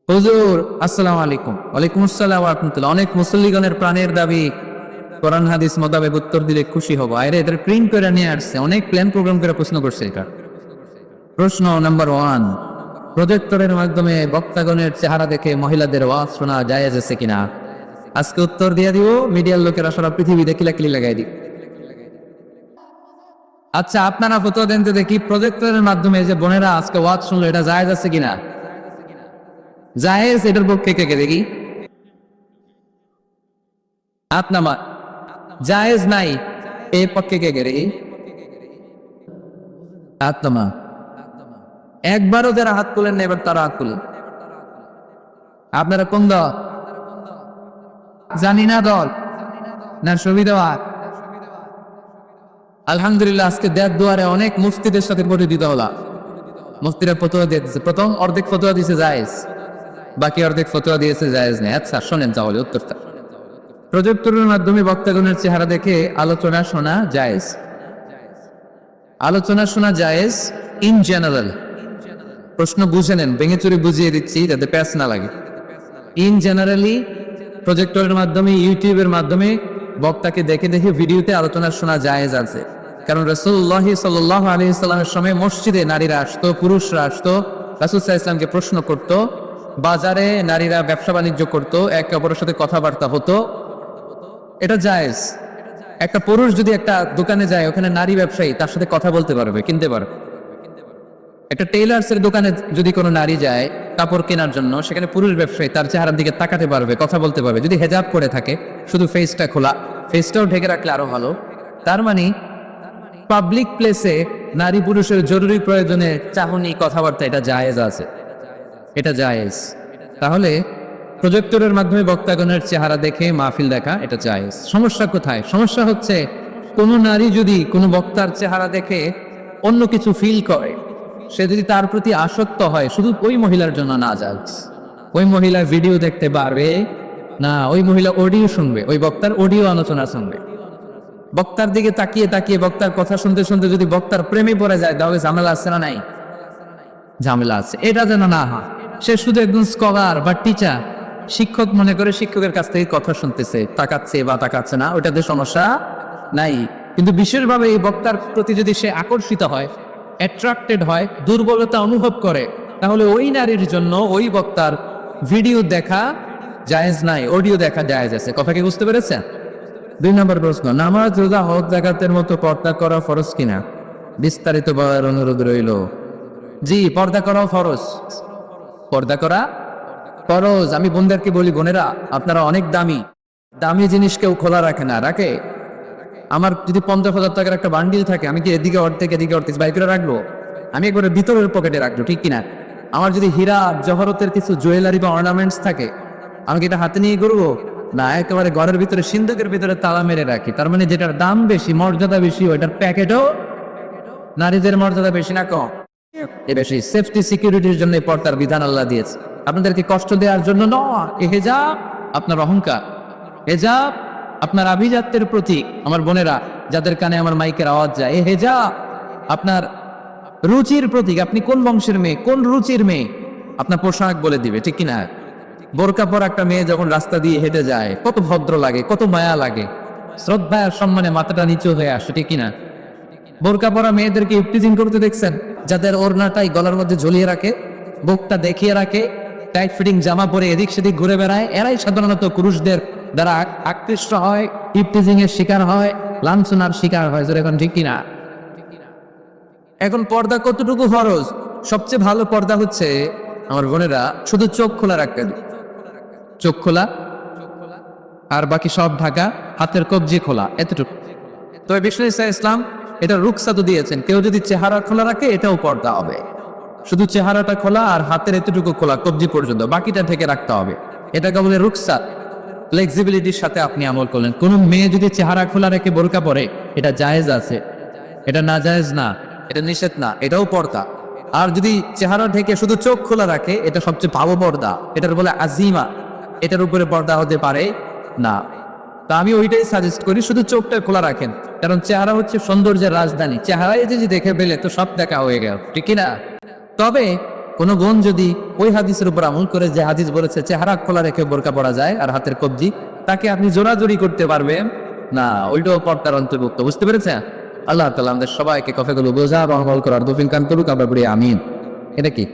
হুজুর আসসালামু আলাইকুম। ওয়ালাইকুম আসসালাম ওয়া রাহমাতুল্লাহ। অনেক মুসল্লিগণের প্রাণের দাবি, কোরআন হাদিস মোতাবেক উত্তর দিলে খুশি হব। আরে এদের প্রিন্ট করে নিয়ে আসছে, অনেক প্ল্যান প্রোগ্রাম করে প্রশ্ন করছে। এটা প্রশ্ন নাম্বার 1, প্রজেক্টরের মাধ্যমে বক্তাগণের চেহারা দেখে মহিলাদের ওয়াজ শোনা জায়েজ আছে কিনা? আজকে উত্তর দিয়ে দিব, মিডিয়ার লোকেরা সারা পৃথিবীতে কিলাকিলি লাগাই দিব। আচ্ছা, আপনারা ফতোয়া দেন তো দেখি, প্রজেক্টরের মাধ্যমে যে বোনেরা আজকে ওয়াজ শুনলো, এটা জায়েজ আছে কিনা? জায়েজ, এটার পক্ষে কে কে দেখি হাত নামা। জায়েজ নাই, এই পক্ষে কে কে দেখি হাত নামা। একবারও যারা হাত তুলেন না, এবার তারা হাত তুলেন। আপনারা কোন দল? জানি না দল না সুবিধা। আলহামদুলিল্লাহ, আজকে দেড় দুয়ারে অনেক মুফতিদের সাথে পরিচিত হলাম। মুফতিরা ফতোয়া দিয়েছে, প্রথম অর্ধেক ফতোয়া দিয়েছে জায়েজ, বাকি অর্ধেক ফতোয়া দিয়েছে জায়েজ নেই। আচ্ছা শোনেন তাহলে উত্তরটা। প্রজেক্টরের মাধ্যমে বক্তাগণের চেহারা দেখে আলোচনা শোনা জায়েজ। আলোচনা শোনা জায়েজ ইন জেনারেল। প্রশ্ন বুঝে নেন, ভেঙে চুরি বুঝিয়ে দিচ্ছি যাতে প্যাচ না লাগে। ইন জেনারেলি প্রজেক্টরের মাধ্যমে, ইউটিউবের মাধ্যমে বক্তাকে দেখে দেখে ভিডিওতে আলোচনা শোনা জায়েজ আছে। কারণ রাসূলুল্লাহ সাল্লাল্লাহু আলাইহি সাল্লামের সময় মসজিদে নারীরা আসতো, পুরুষরা আসতো, রাসূল সাল্লাল্লাহু আলাইহি সাল্লামকে প্রশ্ন করত। বাজারে নারীরা ব্যবসা বাণিজ্য করত, একে অপরের সাথে কথাবার্তা হতো, এটা জায়েজ। একটা পুরুষ যদি একটা দোকানে যায়, ওখানে নারী ব্যবসায়ী তার সাথে কথা বলতে পারবে, কিনতে পারবে। একটা টেইলার্স এর দোকানে যদি কোনো নারী যায় কাপড় কেনার জন্য, সেখানে পুরুষ ব্যবসায়ী তার চেহারার দিকে তাকাতে পারবে, কথা বলতে পারবে, যদি হেজাব পরে থাকে, শুধু ফেসটা খোলা, ফেসটাও ঢেকে রাখলে আরো ভালো। তার মানে পাবলিক প্লেসে নারী পুরুষের জরুরি প্রয়োজনে চাহনি, কথাবার্তা, এটা জায়েজ আছে, এটা জায়েজ। তাহলে প্রজেক্টরের মাধ্যমে বক্তাগণের চেহারা দেখে মাহফিল দেখা, এটা জায়েজ। সমস্যা কোথায়? সমস্যা হচ্ছে কোনো নারী যদি কোনো বক্তার চেহারা দেখে অন্য কিছু ফিল করে, সে যদি তার প্রতি আসক্ত হয়, শুধু ওই মহিলার জন্য না জায়েজ। ওই মহিলা ভিডিও দেখতে পারবে না, ওই মহিলা অডিও শুনবে, ওই বক্তার অডিও আলোচনা শুনবে। বক্তার দিকে তাকিয়ে তাকিয়ে বক্তার কথা শুনতে শুনতে যদি বক্তার প্রেমে পড়ে যায়, তাহলে ঝামেলা আছে না নাই? ঝামেলা আছে। এটা যেন না হয়। সে শুধু একজন স্কলার বা টিচার, শিক্ষক মনে করে শিক্ষকের কাছ থেকে কথা শুনতেছে, তাকাচ্ছে বা তাকাচ্ছে না, ওটাতে সমস্যা নাই। কিন্তু বিশেষভাবে এই বক্তার প্রতি যদি সে আকর্ষিত হয়, অ্যাট্রাক্টেড হয়, দুর্বলতা অনুভব করে, তাহলে ওই নারীর জন্য ওই বক্তার ভিডিও দেখা জায়েজ নাই, অডিও দেখা জায়েজ আছে। কথা কি বুঝতে পেরেছেন? 2 নম্বর প্রশ্ন, নামাজ, রোজা, হজ, যাকাতের মতো পর্দা করা ফরজ কিনা? বিস্তারিত বলার অনুরোধ রইল। জি, পর্দা করাও ফরজ। পর্দা করা ফরজ। আমি বোনদেরকে বলি, বোনেরা আপনারা অনেক দামি, দামি জিনিস কেউ খোলা রাখে না। রাখে? আমার যদি 50,000 টাকার একটা বান্ডিল থাকে, আমি কি এদিকে অর্ধেক এদিকে অর্ধেক বাইর করে রাখবো? আমি একবারে ভিতরের পকেটে রাখবো, ঠিক কিনা? আমার যদি হীরা জহরতের কিছু জুয়েলারি বা অর্নামেন্টস থাকে, আমি কি এটা হাতে নিয়ে ঘুরবো? না, একেবারে ঘরের ভিতরে সিন্ধুকের ভিতরে তালা মেরে রাখি। তার মানে যেটার দাম বেশি, মর্যাদা বেশি, ওইটার প্যাকেটও নারীদের মর্যাদা বেশি না কম? এ বেশি। সেফটি সিকিউরিটির জন্য এই পর্দার বিধান আল্লাহ দিয়েছে, আপনাদেরকে কষ্ট দেওয়ার জন্য নয়। এই হেজাব আপনার অহংকার, হেজাব আপনার আভিজাত্যের প্রতীক। আমার বোনেরা যাদের কানে আমার মাইকের আওয়াজ যায়, এই হেজাব আপনার রুচির প্রতীক। আপনি কোন বংশের মেয়ে, কোন রুচির মেয়ে, আপনার পোশাক বলে দিবে, ঠিক কিনা? বোরকা পরা একটা মেয়ে যখন রাস্তা দিয়ে হেঁটে যায়, কত ভদ্র লাগে, কত মায়া লাগে, শ্রদ্ধা আর সম্মানে মাথাটা নিচু হয়ে আসে, ঠিক কিনা? বোরকা পরা মেয়েদেরকে ইফটিজিং করতে দেখছেন? যাদের ওড়নাটাই গলার মধ্যে ঝুলিয়ে রাখে, বুকটা দেখিয়ে রাখে, টাইট ফিটিং জামা পরে এদিক সেদিক ঘুরে বেড়ায়, এরাই সাধারণত পুরুষদের দ্বারা আকৃষ্ট হয়, ইফটিজিং এর শিকার হয়, লাঞ্ছনার শিকার হয়। এখন ঠিক কিনা? এখন পর্দা কতটুকু ফরজ? সবচেয়ে ভালো পর্দা হচ্ছে আমার বোনেরা শুধু চোখ খোলা রাখতে, চোখ খোলা আর বাকি সব ঢাকা, হাতের কবজি খোলা, এতটুকু। তবে বিষ্ণু ইসলাম এটা রুকসাত দিয়েছেন, কেউ যদি চেহারা খোলা রাখে এটাও পর্দা হবে। শুধু চেহারাটা খোলা আর হাতের এতটুকু খোলা, কবজি পর্যন্ত, বাকিটা ঢেকে রাখতে হবে। এটাকে বলে রুকসাত। ফ্লেক্সিবিলিটির সাথে আপনি আমল করলেন। কোন মেয়ে যদি চেহারা খোলা রেখে বোরকা পরে, এটা জায়েজ আছে, এটা না জায়েজ না, এটা নিষেধ না, এটাও পর্দা। আর যদি চেহারা ঢেকে শুধু চোখ খোলা রাখে, এটা সবচেয়ে ভালো পর্দা, এটার বলে আজিমা, এটার উপরে পর্দা হতে পারে না। তা আমি ওইটাই সাজেস্ট করি, শুধু চোখটা খোলা রাখেন, কারণ চেহারা হচ্ছে সৌন্দর্যের রাজধানী। চেহারায় যদি দেখে ফেলে তো সব দেখা হয়ে গেল, ঠিক না? তবে কোন বোন যদি ওই হাদিসের উপর আমল করে, যে হাদিস বলেছে চেহারা খোলা রেখে বোরকা পরা যায় আর হাতের কবজি, তাকে আপনি জোরাজুরি করতে পারবেন না, ওইটাও পর্দার অন্তর্ভুক্ত। বুঝতে পেরেছেন? আল্লাহ তাআলা আমাদের সবাইকে কথাগুলো বোঝা এবং আমল করার তৌফিক দান করুক। আমরা বলি আমিন। এটা কি